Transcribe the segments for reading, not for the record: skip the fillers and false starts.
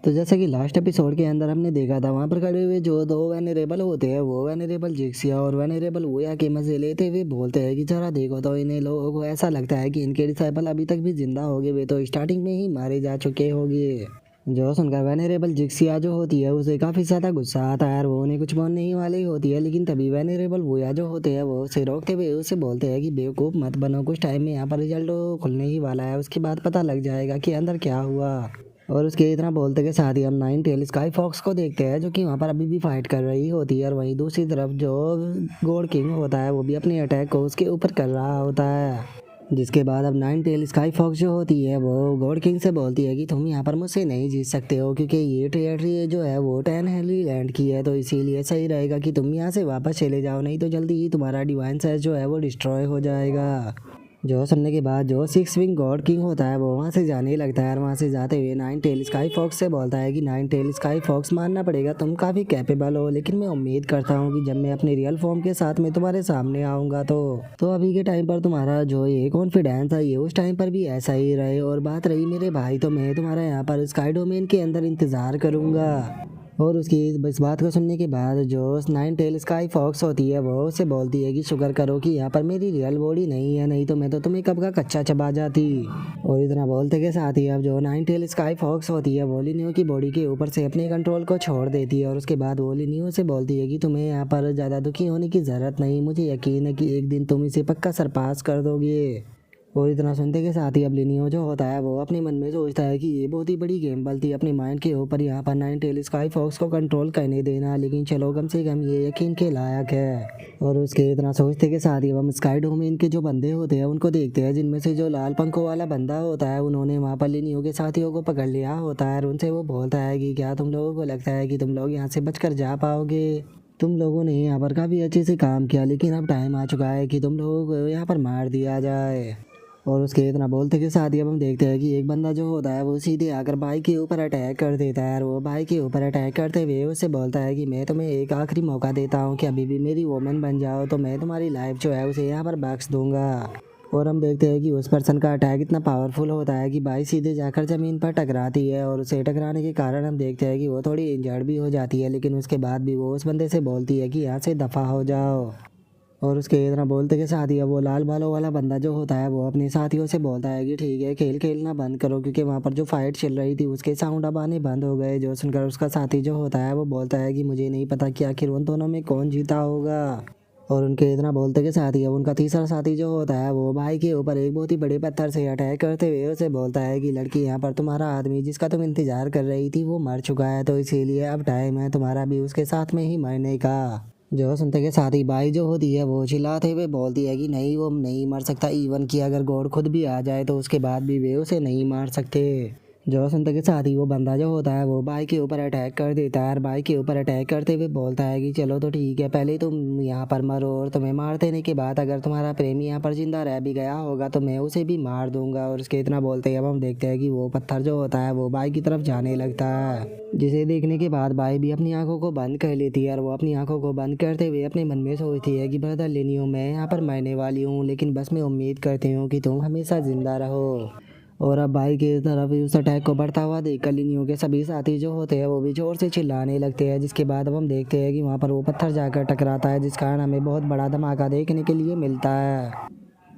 तो जैसा कि लास्ट एपिसोड के अंदर हमने देखा था, वहां पर खड़े हुए जो दो वेनेरेबल होते हैं, वो वेनेरेबल जिक्सिया और वेनेरेबल वोया के मजे लेते हुए बोलते हैं कि जरा देखो तो इन्हें लोगों को ऐसा लगता है कि इनके डिसाइपल अभी तक भी जिंदा होंगे, वे तो स्टार्टिंग में ही मारे जा चुके होंगे। जो सुनकर वेनेरेबल जिक्सिया जो होती है उसे काफी ज्यादा गुस्सा आता है और वो उन्हें कुछ बोलने ही वाली होती है, लेकिन तभी वेनेरेबल वोया जो होते हैं वो उसे रोकते हुए उसे बोलते हैं कि बेवकूफ मत बनो, कुछ टाइम में यहाँ पर रिजल्ट खुलने ही वाला है, उसके बाद पता लग जाएगा कि अंदर क्या हुआ। और उसके इतना बोलते के साथ ही हम नाइन टेल स्काई फॉक्स को देखते हैं, जो कि वहाँ पर अभी भी फाइट कर रही होती है, और वहीं दूसरी तरफ जो गॉड किंग होता है वो भी अपने अटैक को उसके ऊपर कर रहा होता है। जिसके बाद अब नाइन टेल स्काई फॉक्स जो होती है वो गॉड किंग से बोलती है कि तुम यहाँ पर मुझसे नहीं जीत सकते हो, क्योंकि ये टेरिटरी जो है वो 10 हेनरी लैंड की है, तो इसीलिए सही रहेगा कि तुम यहाँ से वापस चले जाओ, नहीं तो जल्दी ही तुम्हारा डिवाइन सेज जो है वो डिस्ट्रॉय हो जाएगा। जो सुनने के बाद जो सिक्स विंग गॉड किंग होता है वो वहाँ से जाने लगता है, और वहाँ से जाते हुए नाइन टेल स्काई फॉक्स से बोलता है कि नाइन टेल स्काई फॉक्स, मानना पड़ेगा तुम काफ़ी कैपेबल हो, लेकिन मैं उम्मीद करता हूँ कि जब मैं अपने रियल फॉर्म के साथ में तुम्हारे सामने आऊँगा तो अभी के टाइम पर तुम्हारा जो ये कॉन्फिडेंस है ये उस टाइम पर भी ऐसा ही रहे। और बात रही मेरे भाई, तो मैं तुम्हारा यहाँ पर स्काई डोमेन के अंदर इंतज़ार करूँगा। और उसकी इस बात को सुनने के बाद जो नाइन टेल स्काई फॉक्स होती है वो उसे बोलती है कि शुक्र करो कि यहाँ पर मेरी रियल बॉडी नहीं है, नहीं तो मैं तो तुम्हें कब का कच्चा चबा जाती। और इतना बोलते के साथ ही अब जो नाइन टेल स्काई फॉक्स होती है वो लिनियो की बॉडी के ऊपर से अपने कंट्रोल को छोड़ देती है, और उसके बाद वो लिनियो से बोलती है कि तुम्हें यहाँ पर ज़्यादा दुखी होने की ज़रूरत नहीं, मुझे यकीन है कि एक दिन तुम इसे पक्का सरपास कर दोगे। और इतना सुनते के साथ ही अब लिनियो जो होता है वो अपने मन में सोचता है कि ये बहुत ही बड़ी गेमबल थी अपने माइंड के ऊपर यहाँ पर नाइन टेल स्काई फॉक्स को कंट्रोल करने देना, लेकिन चलो कम से कम ये यकीन के लायक है। और उसके इतना सोचते के साथ ही हम स्काई डोमेन के जो बंदे होते हैं उनको देखते हैं, जिनमें से जो लाल पंखों वाला बंदा होता है उन्होंने वहाँ पर लिनियो के साथियों को पकड़ लिया होता है, और उनसे वो बोलता है कि क्या तुम लोगों को लगता है कि तुम लोग यहाँ से बचकर जा पाओगे? तुम लोगों ने यहाँ पर काफ़ी अच्छे से काम किया, लेकिन अब टाइम आ चुका है कि तुम लोगों को यहाँ पर मार दिया जाए। और उसके इतना बोलते के साथ ही अब हम देखते हैं कि एक बंदा जो होता है वो सीधे आकर भाई के ऊपर अटैक कर देता है, और वो भाई के ऊपर अटैक करते हुए उससे बोलता है कि मैं तुम्हें एक आखिरी मौका देता हूँ कि अभी भी मेरी वोमेन बन जाओ, तो मैं तुम्हारी लाइफ जो है उसे यहाँ पर बख्श दूंगा। और हम देखते हैं कि उस पर्सन का अटैक इतना पावरफुल होता है कि भाई सीधे जाकर ज़मीन पर टकराती है, और उसे टकराने के कारण हम देखते हैं कि वो थोड़ी इंजर्ड भी हो जाती है, लेकिन उसके बाद भी वो उस बंदे से बोलती है कि यहाँ से दफ़ा हो जाओ। और उसके इतना बोलते के साथ ही वो लाल बालों वाला बंदा जो होता है वो अपने साथियों से बोलता है कि ठीक है खेल खेलना बंद करो, क्योंकि वहाँ पर जो फाइट चल रही थी उसके साउंड अब आने बंद हो गए। जो सुनकर उसका साथी जो होता है वो बोलता है कि मुझे नहीं पता कि आखिर उन दोनों में कौन जीता होगा। और उनके इतना बोलते के साथ ही अब उनका तीसरा साथी जो होता है वो भाई के ऊपर एक बहुत ही बड़े पत्थर से अटैक करते हुए उसे बोलता है कि लड़की, यहाँ पर तुम्हारा आदमी जिसका तुम इंतजार कर रही थी वो मर चुका है, तो इसीलिए अब टाइम है तुम्हारा भी उसके साथ में ही मरने का। जो सुनते के साथ ही बाई जो होती है वो चिल्लाते हुए बोलती है कि नहीं, वो नहीं मर सकता, इवन कि अगर गॉड खुद भी आ जाए तो उसके बाद भी वे उसे नहीं मार सकते। जो सुनते के साथ ही वो बंदा जो होता है वो बाई के ऊपर अटैक कर देता है, और बाई के ऊपर अटैक करते हुए बोलता है कि चलो तो ठीक है, पहले तुम यहाँ पर मरो, और तुम्हें मार देने के बाद अगर तुम्हारा प्रेमी यहाँ पर जिंदा रह भी गया होगा तो मैं उसे भी मार दूंगा। और उसके इतना बोलते ही अब हम देखते हैं कि वो पत्थर जो होता है वो बाई की तरफ जाने लगता है, जिसे देखने के बाद बाई भी अपनी आंखों को बंद कर लेती है, और वो अपनी आंखों को बंद करते हुए अपने मन में सोचती है कि ब्रदर लिनियो, मैं यहाँ पर मरने वाली हूँ, लेकिन बस मैं उम्मीद करती हूँ कि तुम हमेशा जिंदा रहो। और अब भाई की तरफ उस अटैक को बढ़ता हुआ देखकर लिनियो के सभी साथी जो होते हैं वो भी जोर से चिल्लाने लगते हैं, जिसके बाद अब हम देखते हैं कि वहाँ पर वो पत्थर जाकर टकराता है, जिस कारण हमें बहुत बड़ा धमाका देखने के लिए मिलता है।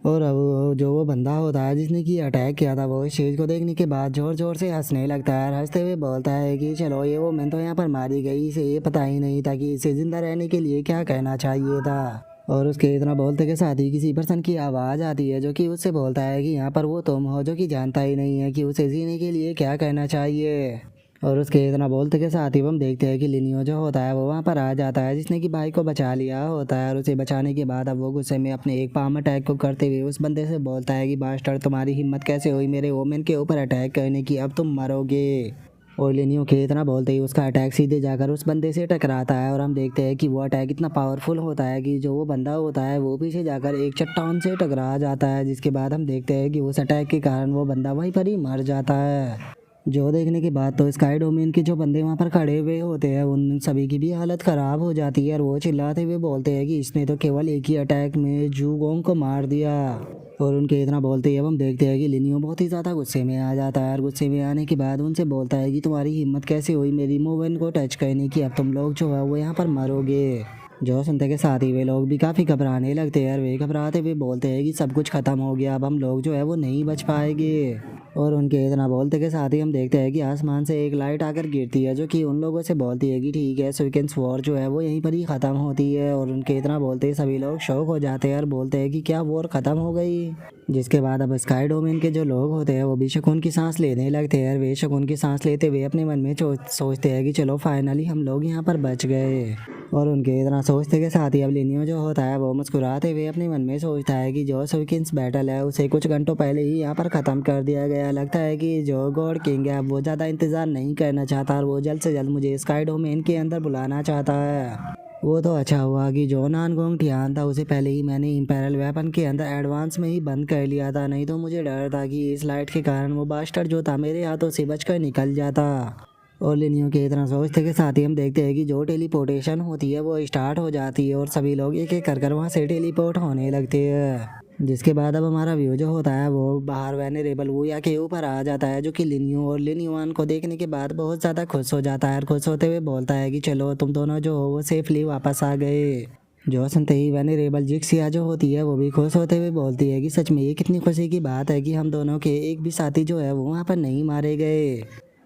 और अब जो वो बंदा होता है जिसने कि अटैक किया था वो इस चीज़ को देखने के बाद जोर जोर से हंसने लगता है, और हंसते हुए बोलता है कि चलो ये वो, मैं तो यहाँ पर मारी गई, इसे ये पता ही नहीं था कि इसे जिंदा रहने के लिए क्या कहना चाहिए था। और उसके इतना बोलते के साथ ही किसी पर्सन की आवाज़ आती है, जो कि उससे बोलता है कि यहाँ पर वो तुम हो, जो कि जानता ही नहीं है कि उसे जीने के लिए क्या कहना चाहिए। और उसके इतना बोलते के साथ ही हम देखते हैं कि लिनियो जो होता है वो वहाँ पर आ जाता है, जिसने कि भाई को बचा लिया होता है, और उसे बचाने के बाद अब वो गुस्से में अपने एक पाम अटैक को करते हुए उस बंदे से बोलता है कि बास्टर्ड, तुम्हारी हिम्मत कैसे हुई मेरे वोमेन के ऊपर अटैक करने की, अब तुम मरोगे। और लिनियो के इतना बोलते ही उसका अटैक सीधे जाकर उस बंदे से टकराता है, और हम देखते हैं कि वो अटैक इतना पावरफुल होता है कि जो वो बंदा होता है वो पीछे जाकर एक चट्टान से टकरा जाता है, जिसके बाद हम देखते हैं कि उस अटैक के कारण वो बंदा वहीं पर ही मर जाता है। जो देखने के बाद तो स्काई डोमेन के जो बंदे वहाँ पर खड़े हुए होते हैं उन सभी की भी हालत ख़राब हो जाती है और वो चिल्लाते हुए बोलते हैं कि इसने तो केवल एक ही अटैक में जूगोंग को मार दिया। और उनके इतना बोलते ही अब हम देखते हैं कि लिनियो बहुत ही ज़्यादा गुस्से में आ जाता है और गुस्से में आने के बाद उनसे बोलता है कि तुम्हारी हिम्मत कैसे हुई मेरी मोवन को टच करने की, अब तुम लोग जो है वो यहाँ पर मरोगे। जो सुनते के साथ ही वे लोग भी काफ़ी घबराने लगते हैं और वे घबराते हुए बोलते हैं कि सब कुछ ख़त्म हो गया, अब हम लोग जो है वो नहीं बच पाएंगे। और उनके इतना बोलते के साथ ही हम देखते हैं कि आसमान से एक लाइट आकर गिरती है जो कि उन लोगों से बोलती है कि ठीक है स्वीकेंस वॉर जो है वो यहीं पर ही ख़त्म होती है। और उनके इतना बोलते ही सभी लोग शौक हो जाते हैं और बोलते हैं कि क्या वॉर ख़त्म हो गई। जिसके बाद अब स्काई डोमेन के जो लोग होते हैं वो भी सुकून की सांस लेने लगते हैं और वे सुकून की सांस लेते हुए अपने मन में सोचते हैं कि चलो फाइनली हम लोग यहाँ पर बच गए। और उनके इतना सोचते के साथ ही अब लिनियो जो होता है वो मुस्कुराते हुए अपने मन में सोचता है कि जो स्वीकिंस बैटल है उसे कुछ घंटों पहले ही यहाँ पर ख़त्म कर दिया गया। लगता है कि जो गॉड किंग है वो ज़्यादा इंतज़ार नहीं करना चाहता और वो जल्द से जल्द मुझे स्काई डोमेन के अंदर बुलाना चाहता है। वो तो अच्छा हुआ कि जो नानगोंग ठियान था उसे पहले ही मैंने इंपेरल वेपन के अंदर एडवांस में ही बंद कर लिया था, नहीं तो मुझे डर था कि इस लाइट के कारण वो बास्टर जो था मेरे हाथों से बचकर निकल जाता। और लिनियो के इतना सोचते के साथ ही हम देखते हैं कि जो टेलीपोर्टेशन होती है वो स्टार्ट हो जाती है और सभी लोग एक एक कर वहाँ से टेलीपोर्ट होने लगते हैं। जिसके बाद अब हमारा व्यू जो होता है वो बाहर वेनेरेबल वूया के ऊपर आ जाता है जो कि लिनियो और लिनियोन को देखने के बाद बहुत ज़्यादा खुश हो जाता है और खुश होते हुए बोलता है कि चलो तुम दोनों जो हो वो सेफली वापस आ गए। जो सुनते ही वेनेरेबल जिक्सिया जो होती है वो भी खुश होते हुए बोलती है कि सच में ये कितनी खुशी की बात है कि हम दोनों के एक भी साथी जो है वो वहाँ पर नहीं मारे गए।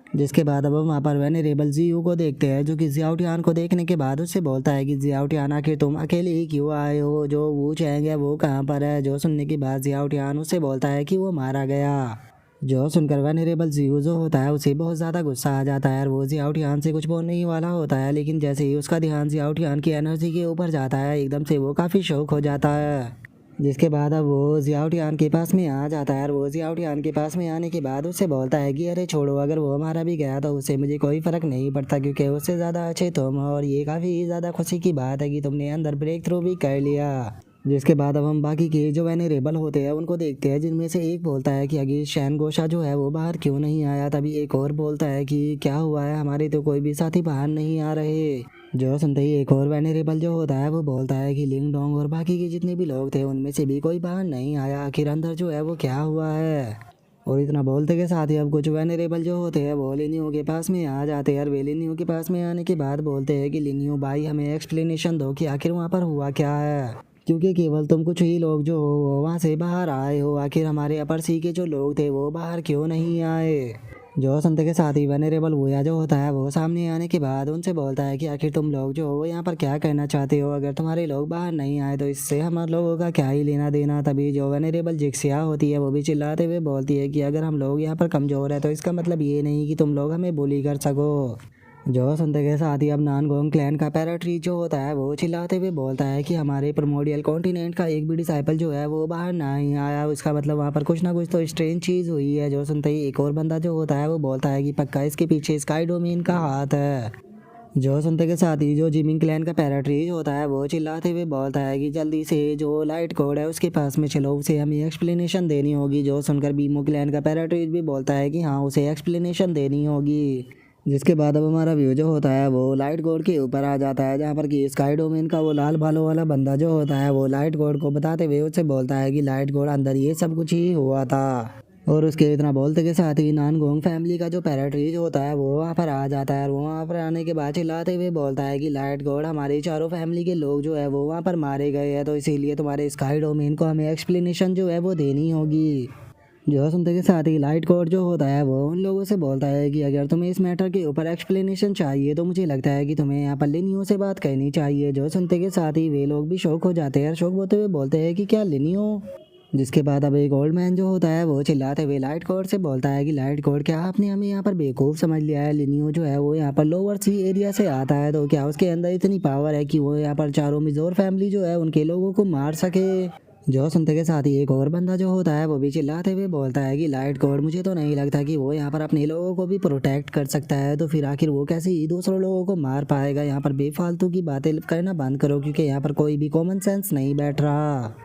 जिसके बाद अब हम वहाँ पर वेनेरेबल जीयू को देखते हैं जो कि जियाओटियान को देखने के बाद उससे बोलता है कि जियाओटियान आखिर तुम अकेले ही क्यों आए हो, जो वो चैंग है वो कहाँ पर है। जो सुनने के बाद जियाओटियान उससे बोलता है कि वो मारा गया। जो सुनकर वेनेरेबल जीयू जो होता है उसे बहुत ज़्यादा गुस्सा आ जाता है और वो जियाओटियान से कुछ बोलने ही वाला होता है, लेकिन जैसे ही उसका ध्यान जियाओटियान की एनर्जी के ऊपर जाता है एकदम से वो काफ़ी शौक हो जाता है। जिसके बाद अब वो जियाओटियान के पास में आ जाता है और वो जियाओटियान के पास में आने के बाद उससे बोलता है कि अरे छोड़ो, अगर वो हमारा भी गया तो उससे मुझे कोई फ़र्क नहीं पड़ता क्योंकि उससे ज़्यादा अच्छे तुम हो और ये काफ़ी ज़्यादा खुशी की बात है कि तुमने अंदर ब्रेक थ्रू भी कर लिया। जिसके बाद अब हम बाकी के जो वेनेरेबल होते हैं उनको देखते हैं जिनमें से एक बोलता है कि अगर शैन गोशा जो है वो बाहर क्यों नहीं आया। तभी एक और बोलता है कि क्या हुआ है, हमारे तो कोई भी साथी बाहर नहीं आ रहे। जो सुनते ही एक और वेनेरेबल जो होता है वो बोलता है कि लिंग डोंग और बाकी के जितने भी लोग थे उनमें से भी कोई बाहर नहीं आया, आखिर अंदर जो है वो क्या हुआ है। और इतना बोलते के साथ ही अब कुछ वेनेरेबल जो होते हैं वो लिनियो के पास में आ जाते हैं और वे लिनियो के पास में आने के बाद बोलते हैं कि लिनियो भाई हमें एक्सप्लेनेशन दो कि आखिर वहाँ पर हुआ क्या है, क्योंकि केवल तुम कुछ ही लोग जो हो वो वहाँ से बाहर आए हो, आखिर हमारे अपर सी के जो लोग थे वो बाहर क्यों नहीं आए। जो सुनते के साथ ही वेनेरेबल वोया जो होता है वो सामने आने के बाद उनसे बोलता है कि आखिर तुम लोग जो हो यहाँ पर क्या कहना चाहते हो, अगर तुम्हारे लोग बाहर नहीं आए तो इससे हम लोगों का क्या ही लेना देना। तभी जो वेनेरेबल जिक्सिया होती है वो भी चिल्लाते हुए बोलती है कि अगर हम लोग यहाँ पर कमज़ोर है तो इसका मतलब ये नहीं कि तुम लोग हमें बुली कर सको। जो सुनते के साथ ही अब नानगोंग क्लैन का पैराट्री जो होता है वो चिल्लाते हुए बोलता है कि हमारे प्रोमोडियल कॉन्टिनेंट का एक भी डिसाइपल जो है वो बाहर नहीं आया, इसका मतलब वहाँ पर कुछ ना कुछ तो स्ट्रेंज चीज़ हुई है। जो सुनते ही एक और बंदा जो होता है वो बोलता है कि पक्का इसके पीछे स्काई डोमेन का हाथ है। जो सुनते के साथ ही जो जिमिंग क्लैन का पैराट्रीज होता है वो चिल्लाते हुए बोलता है कि जल्दी से जो लाइट कोड है उसके पास में चलो, उसे हमें एक्सप्लेनेशन देनी होगी। जो सुनकर बीमो क्लैन का पैराट्रीज भी बोलता है कि हाँ उसे एक्सप्लेनेशन देनी होगी। जिसके बाद अब हमारा व्यू जो होता है वो लाइट गोड के ऊपर आ जाता है जहाँ पर कि स्काई डोमेन का वो लाल बालों वाला बंदा जो होता है वो लाइट गोड को बताते हुए उससे बोलता है कि लाइट गोड अंदर ये सब कुछ ही हुआ था। और उसके इतना बोलते के साथ ही नानगोंग फैमिली का जो पैराट्रीज होता है वो वहाँ पर आ जाता है और वो वहाँ पर आने के बाद चिल्लाते हुए बोलता है कि लाइट गॉड हमारी चारों फैमिली के लोग जो है वो वहाँ पर मारे गए हैं, तो इसीलिए तुम्हारे स्काई डोमेन को हमें एक्सप्लेनेशन जो है वो देनी होगी। जो सुनते के साथ ही लाइट गॉड जो होता है वो उन लोगों से बोलता है कि अगर तुम्हें इस मैटर के ऊपर एक्सप्लेनेशन चाहिए तो मुझे लगता है कि तुम्हें यहाँ पर लिनियो से बात करनी चाहिए। जो सुनते के साथ ही वे लोग भी शौक हो जाते हैं और शौक होते हुए बोलते हैं कि क्या लिनियो। जिसके बाद अब एक ओल्ड मैन जो होता है वो चिल्लाते हुए लाइट कोड से बोलता है कि लाइट कोड क्या आपने हमें यहाँ पर बेवकूफ़ समझ लिया है। लिनियो जो है वो यहाँ पर लोअर सी एरिया से आता है, तो क्या उसके अंदर इतनी पावर है कि वो यहाँ पर चारों मिजोर फैमिली जो है उनके लोगों को मार सके। जो सुनते के साथ ही एक और बंदा जो होता है वो भी चिल्लाते हुए बोलता है कि लाइट कोड मुझे तो नहीं लगता कि वो यहाँ पर अपने लोगों को भी प्रोटेक्ट कर सकता है, तो फिर आखिर वो कैसे ही दूसरों लोगों को मार पाएगा। यहाँ पर बेफालतू की बातें करना बंद करो क्योंकि यहाँ पर कोई भी कॉमन सेंस नहीं बैठ रहा।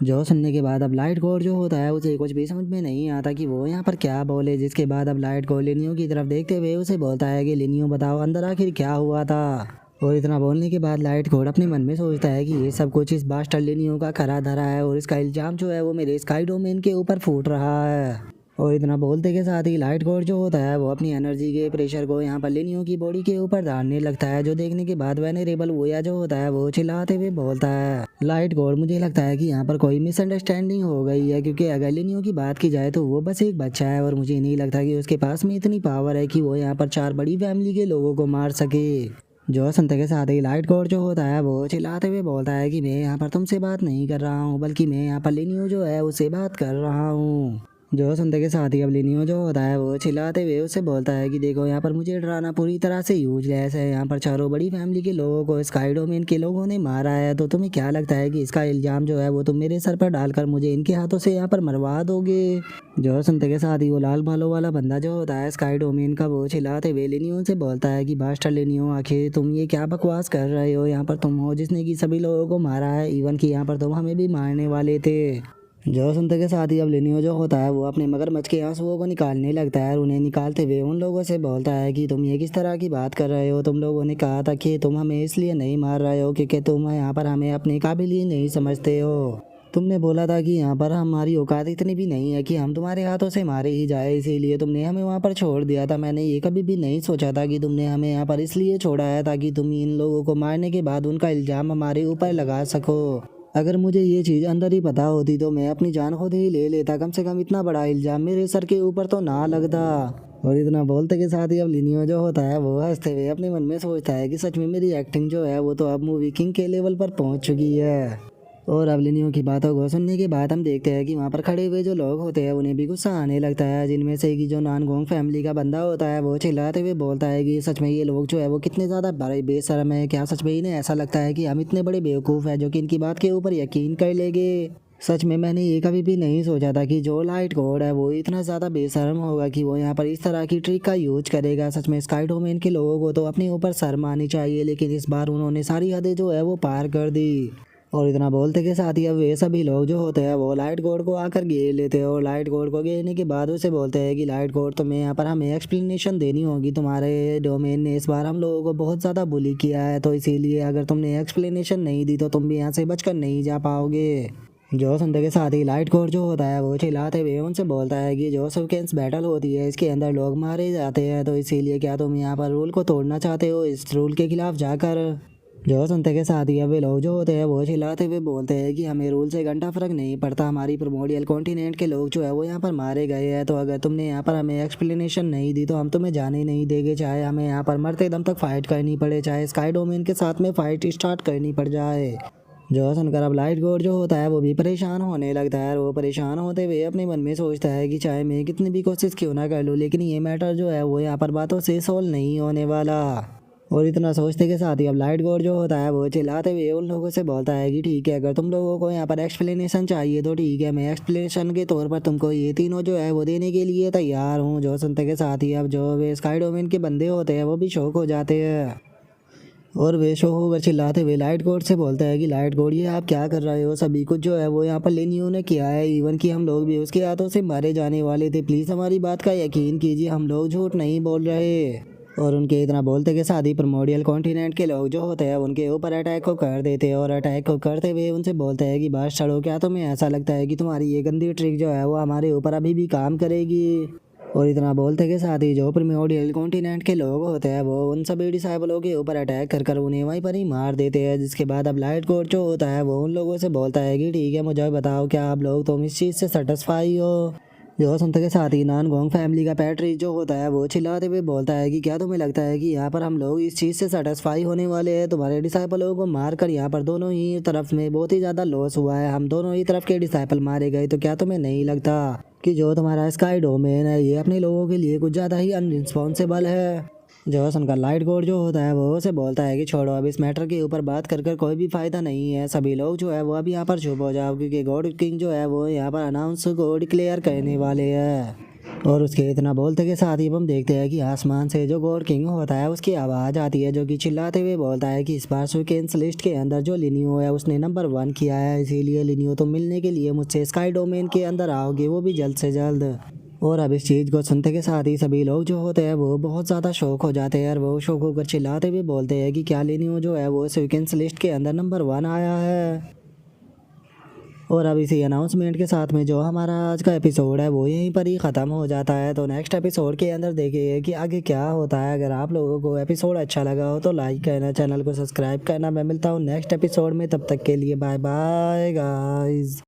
जो सुनने के बाद अब लाइट कोड जो होता है उसे कुछ भी समझ में नहीं आता कि वो यहाँ पर क्या बोले, जिसके बाद अब लाइट कोड लिनियो की तरफ देखते हुए उसे बोलता है कि लिनियो बताओ अंदर आखिर क्या हुआ था। और इतना बोलने के बाद लाइट कोड अपने मन में सोचता है कि ये सब कुछ इस बास्टर लिनियो का खरा धरा है और इसका इल्जाम जो है वो मेरे स्काई डोमेन के ऊपर फूट रहा है। और इतना बोलते के साथ ही लाइट कोड जो होता है वो अपनी एनर्जी के प्रेशर को यहाँ पर लिनियो की बॉडी के ऊपर डालने लगता है, जो देखने के बाद वेनेरेबल वोया जो होता है वो चिल्लाते हुए बोलता है लाइट कोड मुझे लगता है कि यहाँ पर कोई मिसअंडरस्टैंडिंग हो गई है, क्योंकि अगर लिनियो की बात की जाए तो वो बस एक बच्चा है और मुझे नहीं लगता कि उसके पास में इतनी पावर है कि वो यहाँ पर 4 बड़ी फैमिली के लोगों को मार सके। जो सुनते के साथ ही लाइट कोड जो होता है वो चिल्लाते हुए बोलता है कि मैं यहाँ पर तुमसे बात नहीं कर रहा हूँ, बल्कि मैं यहाँ पर लिनियो जो है उससे बात कर रहा हूँ। जो सुनते के साथ ही अब लिनियो जो होता है वो चिल्लाते हुए उससे बोलता है कि देखो यहाँ पर मुझे डराना पूरी तरह से यूजलेस है, यहाँ पर 4 बड़ी फैमिली के लोगों को स्काई डोमेन के लोगों ने मारा है, तो तुम्हें क्या लगता है कि इसका इल्जाम जो है वो तुम मेरे सर पर डालकर मुझे इनके हाथों से यहाँ पर मरवा दोगे। जो सुनते के साथ ही वो लाल बालों वाला बंदा जो होता है स्काई डोमेन का वो चिल्लाते हुए लिनियो से बोलता है कि बास्टर लिनियो आखिर तुम ये क्या बकवास कर रहे हो, यहाँ पर तुम हो जिसने की सभी लोगों को मारा है, इवन कि यहाँ पर तुम हमें भी मारने वाले थे। जो सुनते के साथ ही अब लिनियो जो होता है वो अपने मगरमच्छ के आंसुओं को निकालने लगता है और उन्हें निकालते हुए उन लोगों से बोलता है कि तुम ये किस तरह की बात कर रहे हो, तुम लोगों ने कहा था कि तुम हमें इसलिए नहीं मार रहे हो क्योंकि तुम यहाँ पर हमें अपने काबिल ही नहीं समझते हो। तुमने बोला था कि यहाँ पर हमारी औकात इतनी भी नहीं है कि हम तुम्हारे हाथों से मारे ही जाए, इसीलिए तुमने हमें वहाँ पर छोड़ दिया था। मैंने ये कभी भी नहीं सोचा था कि तुमने हमें यहाँ पर इसलिए छोड़ा है ताकि तुम इन लोगों को मारने के बाद उनका इल्ज़ाम हमारे ऊपर लगा सको। अगर मुझे ये चीज़ अंदर ही पता होती तो मैं अपनी जान खुद ही ले लेता, कम से कम इतना बड़ा इल्ज़ाम मेरे सर के ऊपर तो ना लगता। और इतना बोलते के साथ ही अब लिनियो जो होता है वो हंसते हुए अपने मन में सोचता है कि सच में मेरी एक्टिंग जो है वो तो अब मूवी किंग के लेवल पर पहुंच चुकी है। और अब लिनियो की बातों को सुनने के बाद हम देखते हैं कि वहाँ पर खड़े हुए जो लोग होते हैं उन्हें भी गुस्सा आने लगता है, जिनमें से कि जो नानगोंग फैमिली का बंदा होता है वो चिल्लाते हुए बोलता है कि सच में ये लोग जो है वो कितने ज़्यादा बड़े बेशर्म है, क्या सच में इन्हें ऐसा लगता है कि हम इतने बड़े बेवकूफ़ हैं जो कि इनकी बात के ऊपर यकीन कर लेंगे। सच में मैंने ये कभी भी नहीं सोचा था कि जो लाइट कोड है वो इतना ज़्यादा बेशर्म होगा कि वो यहाँ पर इस तरह की ट्रिक का यूज करेगा। सच में स्काई डोमेन के लोगों को तो अपने ऊपर शर्म आनी चाहिए, लेकिन इस बार उन्होंने सारी हदें जो है वो पार कर दी। और इतना बोलते के साथ ही अब वे सभी लोग जो होते हैं वो लाइट कोड को आकर घेर लेते हैं और लाइट कोड को घेरने के बाद उसे बोलते हैं कि लाइट कोड तुम्हें यहाँ पर हमें एक्सप्लेनेशन देनी होगी, तुम्हारे डोमेन ने इस बार हम लोगों को बहुत ज़्यादा बुली किया है, तो इसीलिए अगर तुमने एक्सप्लेनेशन नहीं दी तो तुम भी यहाँ से बचकर नहीं जा पाओगे। जो सुनते के साथ ही लाइट कोड जो होता है वो चिल्लाते हुए उनसे बोलता है कि जो सेकेंड्स बैटल होती है इसके अंदर लोग मारे जाते हैं, तो इसीलिए क्या तुम यहाँ पर रूल को तोड़ना चाहते हो इस रूल के खिलाफ जाकर। जो सुनते के साथ ही अब वे लोग जो होते हैं वो चिल्लाते हुए बोलते हैं कि हमें रूल से घंटा फर्क नहीं पड़ता, हमारी प्रिमोर्डियल कॉन्टिनेंट के लोग जो है वो यहाँ पर मारे गए हैं, तो अगर तुमने यहाँ पर हमें एक्सप्लेनेशन नहीं दी तो हम तुम्हें जाने नहीं देंगे, चाहे हमें यहाँ पर मरते दम तक फाइट करनी पड़े, चाहे स्काई डोमेन के साथ में फाइट स्टार्ट करनी पड़ जाए। जो सुनकर अब लाइट कोड जो होता है वो भी परेशान होने लगता है और वो परेशान होते हुए अपने मन में सोचता है कि चाहे मैं कितनी भी कोशिश क्यों ना कर लूँ, लेकिन ये मैटर जो है वो यहाँ पर बातों से सोल्व नहीं होने वाला। और इतना सोचते के साथ ही अब लाइट कोड जो होता है वो चिल्लाते हुए उन लोगों से बोलता है कि ठीक है, अगर तुम लोगों को यहाँ पर एक्सप्लेनेशन चाहिए तो ठीक है, मैं एक्सप्लेनेशन के तौर पर तुमको ये तीनों जो है वो देने के लिए तैयार हूँ। जो सुनते के साथ ही अब जो वे स्काई डोमेन के बंदे होते हैं वो भी शौक हो जाते हैं और वे शो होकर चिल्लाते हुए लाइट कोड से बोलता है कि लाइट कोड ये आप क्या कर रहे हो, सभी कुछ जो है वो यहाँ पर लिनियो ने किया है, इवन कि हम लोग भी उसके हाथों से मारे जाने वाले थे, प्लीज़ हमारी बात का यकीन कीजिए, हम लोग झूठ नहीं बोल रहे। और उनके इतना बोलते के साथ ही प्रिमोर्डियल कॉन्टिनेंट के लोग जो होते हैं उनके ऊपर अटैक को कर देते हैं और अटैक को करते हुए उनसे बोलते हैं कि बस छोड़ो, क्या तुम्हें ऐसा लगता है कि तुम्हारी ये गंदी ट्रिक जो है वो हमारे ऊपर अभी भी काम करेगी। और इतना बोलते के साथ ही जो प्रिमोर्डियल कॉन्टिनेंट के लोग होते हैं वो उन सभी डिसाइबलों के ऊपर अटैक कर कर उन्हें वहीं पर ही मार देते हैं, जिसके बाद अब लाइट कोड जो होता है वो उन लोगों से बोलता है कि ठीक है, मुझे बताओ क्या आप लोग तुम इस चीज़ से सेटिस्फाई हो। जो सुनते के साथ ही नानगोंग फैमिली का पैट्रिक जो होता है वो चिल्लाते हुए बोलता है कि क्या तुम्हें लगता है कि यहाँ पर हम लोग इस चीज़ से सेटिस्फाई होने वाले हैं, तुम्हारे डिसाइपलों को मार कर यहाँ पर दोनों ही तरफ में बहुत ही ज़्यादा लॉस हुआ है, हम दोनों ही तरफ के डिसाइपल मारे गए, तो क्या तुम्हें नहीं लगता कि जो तुम्हारा स्काई डोमेन है ये अपने लोगों के लिए कुछ ज़्यादा ही अनरिस्पॉन्सिबल है। जो सुनकर लाइट कोड जो होता है वो उसे बोलता है कि छोड़ो, अब इस मैटर के ऊपर बात कर कर कोई भी फ़ायदा नहीं है, सभी लोग जो है वो अब यहाँ पर चुप हो जाओ, क्योंकि गॉड किंग जो है वो यहाँ पर अनाउंस को डिक्लेयर करने वाले हैं। और उसके इतना बोलते के साथ ही हम देखते हैं कि आसमान से जो गॉड किंग होता है उसकी आवाज़ आती है, जो कि चिल्लाते हुए बोलता है कि इस बार सुकेन्स लिस्ट के अंदर जो लिनियो है उसने नंबर 1 किया है, इसीलिए लिनियो तुम मिलने के लिए मुझसे स्काई डोमेन के अंदर आओगे, वो भी जल्द से जल्द। और अब इस चीज़ को सुनते के साथ ही सभी लोग जो होते हैं वो बहुत ज़्यादा शौक हो जाते हैं और वो शौक होकर चिल्लाते हुए बोलते हैं कि क्या लिनियो जो है वो सुकेन्स लिस्ट के अंदर नंबर 1 आया है। और अब इसी अनाउंसमेंट के साथ में जो हमारा आज का एपिसोड है वो यहीं पर ही ख़त्म हो जाता है। तो नेक्स्ट एपिसोड के अंदर देखिए कि आगे क्या होता है। अगर आप लोगों को एपिसोड अच्छा लगा हो तो लाइक करना, चैनल को सब्सक्राइब करना। मैं मिलता हूँ नेक्स्ट एपिसोड में, तब तक के लिए बाय बाय गाइस।